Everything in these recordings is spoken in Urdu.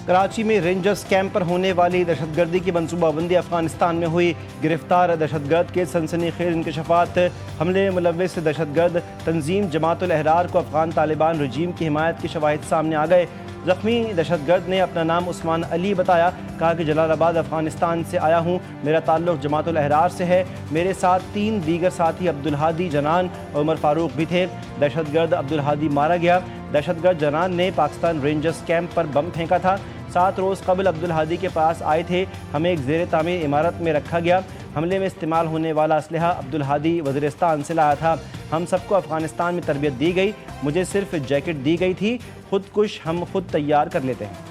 کراچی میں رینجرز کیمپ پر ہونے والی دہشت گردی کی منصوبہ بندی افغانستان میں ہوئی گرفتار دہشت گرد کے سنسنی خیز انکشافات حملے میں ملوث دہشت گرد تنظیم جماعت الاحرار کو افغان طالبان رجیم کی حمایت کے شواہد سامنے آ گئے۔ زخمی دہشت گرد نے اپنا نام عثمان علی بتایا، کہا کہ جلال آباد افغانستان سے آیا ہوں، میرا تعلق جماعت الاحرار سے ہے، میرے ساتھ 3 دیگر ساتھی عبدالہادی جنان اور عمر فاروق بھی تھے۔ دہشت گرد عبدالہادی مارا گیا۔ دہشت گرد جنان نے پاکستان رینجرز کیمپ پر بم پھینکا تھا۔ 7 روز قبل عبدالہادی کے پاس آئے تھے، ہمیں ایک زیر تعمیر عمارت میں رکھا گیا۔ حملے میں استعمال ہونے والا اسلحہ عبدالہادی وزیرستان سے لایا تھا۔ ہم سب کو افغانستان میں تربیت دی گئی، مجھے صرف جیکٹ دی گئی تھی، خودکش ہم خود تیار کر لیتے ہیں۔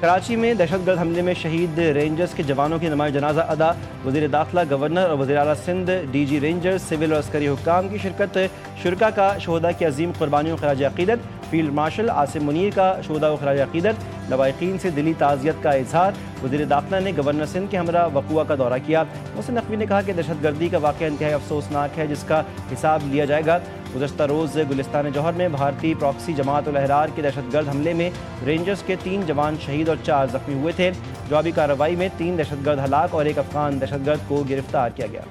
کراچی میں دہشت گرد حملے میں شہید رینجرز کے جوانوں کی نماز جنازہ ادا، وزیر داخلہ، گورنر اور وزیر اعلیٰ Sindh, D G rangers, civil اور عسکری حکام کی شرکت۔ شرکاء کا شہداء کی عظیم قربانیوں کو خراج عقیدت۔ فیلڈ مارشل عاصم منیر کا شہداء کو خراج عقیدت۔ لواحقین سے دلی تعزیت کا اظہار۔ وزیر داخلہ نے گورنر سندھ کے ہمراہ وقوعہ کا دورہ کیا۔ محسن نقوی نے کہا کہ دہشت گردی کا واقعہ انتہائی افسوسناک ہے، جس کا حساب لیا جائے گا۔ گزشتہ روز گلستان جوہر میں بھارتی پراکسی جماعت الاحرار کے دہشت گرد حملے میں رینجرز کے 3 جوان شہید اور 4 زخمی ہوئے تھے۔ جوابی کارروائی میں 3 دہشت گرد ہلاک اور 1 افغان دہشت گرد کو گرفتار کیا گیا۔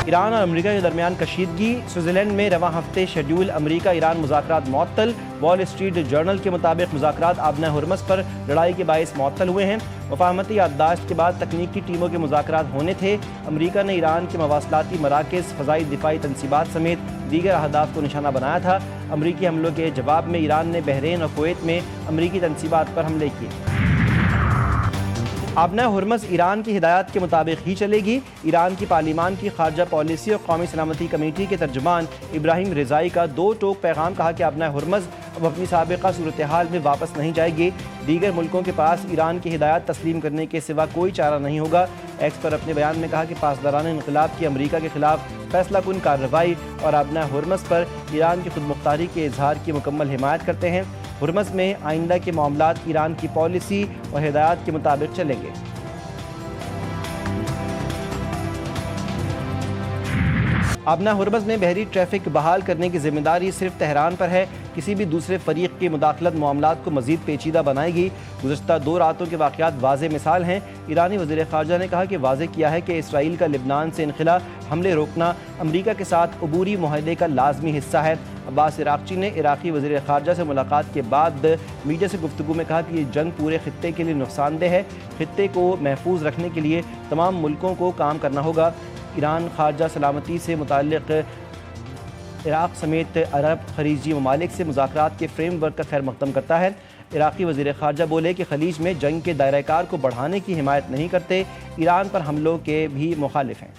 ایران اور امریکہ کے درمیان کشیدگی۔ سوئٹزرلینڈ میں رواں ہفتے شیڈول امریکہ ایران مذاکرات معطل۔ وال اسٹریٹ جرنل کے مطابق مذاکرات آبنہ ہرمز پر لڑائی کے باعث معطل ہوئے ہیں۔ مفاہمتی یادداشت کے بعد تکنیکی ٹیموں کے مذاکرات ہونے تھے۔ امریکہ نے ایران کے مواصلاتی مراکز، فضائی دفاعی تنصیبات سمیت دیگر اہداف کو نشانہ بنایا تھا۔ امریکی حملوں کے جواب میں ایران نے بحرین اور کویت میں امریکی تنصیبات پر حملے کیے۔ آبنہ ہرمز ایران کی ہدایات کے مطابق ہی چلے گی۔ ایران کی پارلیمان کی خارجہ پالیسی اور قومی سلامتی کمیٹی کے ترجمان ابراہیم رضائی کا 2 ٹوک پیغام، کہا کہ آبنہ ہرمز اب اپنی سابقہ صورتحال میں واپس نہیں جائے گی۔ دیگر ملکوں کے پاس ایران کی ہدایات تسلیم کرنے کے سوا کوئی چارہ نہیں ہوگا۔ ایکس پر اپنے بیان میں کہا کہ پاسداران انقلاب کی امریکہ کے خلاف فیصلہ کن کارروائی اور آبنہ ہرمز پر ایران کی خود مختاری کے اظہار کی مکمل حمایت کرتے ہیں۔ ہرمز میں آئندہ کے معاملات ایران کی پالیسی اور ہدایات کے مطابق چلیں گے۔ آبنہ ہرمز میں بحری ٹریفک بحال کرنے کی ذمہ داری صرف تہران پر ہے، کسی بھی دوسرے فریق کی مداخلت معاملات کو مزید پیچیدہ بنائے گی۔ گزشتہ 2 راتوں کے واقعات واضح مثال ہیں۔ ایرانی وزیر خارجہ نے کہا کہ واضح کیا ہے کہ اسرائیل کا لبنان سے انخلا، حملے روکنا امریکہ کے ساتھ عبوری معاہدے کا لازمی حصہ ہے۔ عباس عراقچی نے عراقی وزیر خارجہ سے ملاقات کے بعد میڈیا سے گفتگو میں کہا کہ یہ جنگ پورے خطے کے لیے نقصان دہ ہے، خطے کو محفوظ رکھنے کے لیے تمام ملکوں کو کام کرنا ہوگا۔ ایران خارجہ سلامتی سے متعلق عراق سمیت عرب خلیجی ممالک سے مذاکرات کے فریم ورک کا خیر مقدم کرتا ہے۔ عراقی وزیر خارجہ بولے کہ خلیج میں جنگ کے دائرہ کار کو بڑھانے کی حمایت نہیں کرتے، ایران پر حملوں کے بھی مخالف ہیں۔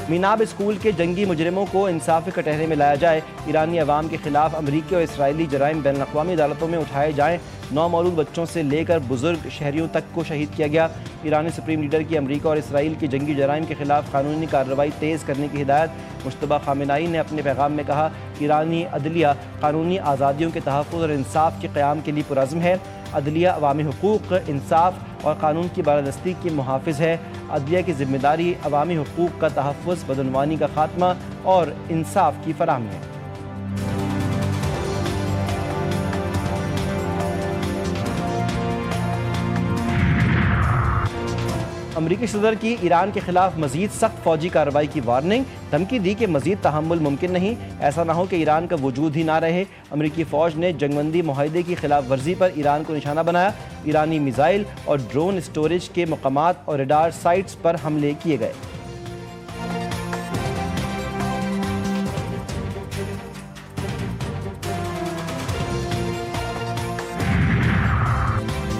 میناب اسکول کے جنگی مجرموں کو انصاف کے کٹہرے میں لایا جائے۔ ایرانی عوام کے خلاف امریکی اور اسرائیلی جرائم بین الاقوامی عدالتوں میں اٹھائے جائیں۔ 9 مولود بچوں سے لے کر بزرگ شہریوں تک کو شہید کیا گیا۔ ایرانی سپریم لیڈر کی امریکہ اور اسرائیل کی جنگی جرائم کے خلاف قانونی کارروائی تیز کرنے کی ہدایت۔ مجتبیٰ خامنہئی نے اپنے پیغام میں کہا کہ ایرانی عدلیہ قانونی آزادیوں کے تحفظ اور انصاف کے قیام کے لیے پرعزم ہے۔ عدلیہ عوامی حقوق، انصاف اور قانون کی بالادستی کی محافظ ہے۔ عدلیہ کی ذمہ داری عوامی حقوق کا تحفظ، بدعنوانی کا خاتمہ اور انصاف کی فراہمی ہے۔ امریکی صدر کی ایران کے خلاف مزید سخت فوجی کارروائی کی وارننگ، دھمکی دی کہ مزید تحمل ممکن نہیں، ایسا نہ ہو کہ ایران کا وجود ہی نہ رہے۔ امریکی فوج نے جنگ بندی معاہدے کی خلاف ورزی پر ایران کو نشانہ بنایا۔ ایرانی میزائل اور ڈرون اسٹوریج کے مقامات اور ریڈار سائٹس پر حملے کیے گئے۔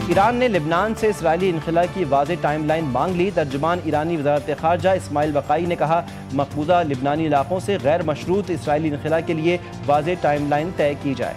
ایران نے لبنان سے اسرائیلی انخلا کی واضح ٹائم لائن مانگ لی۔ ترجمان ایرانی وزارت خارجہ اسماعیل بقائی نے کہا مقبوضہ لبنانی علاقوں سے غیر مشروط اسرائیلی انخلا کے لیے واضح ٹائم لائن طے کی جائے۔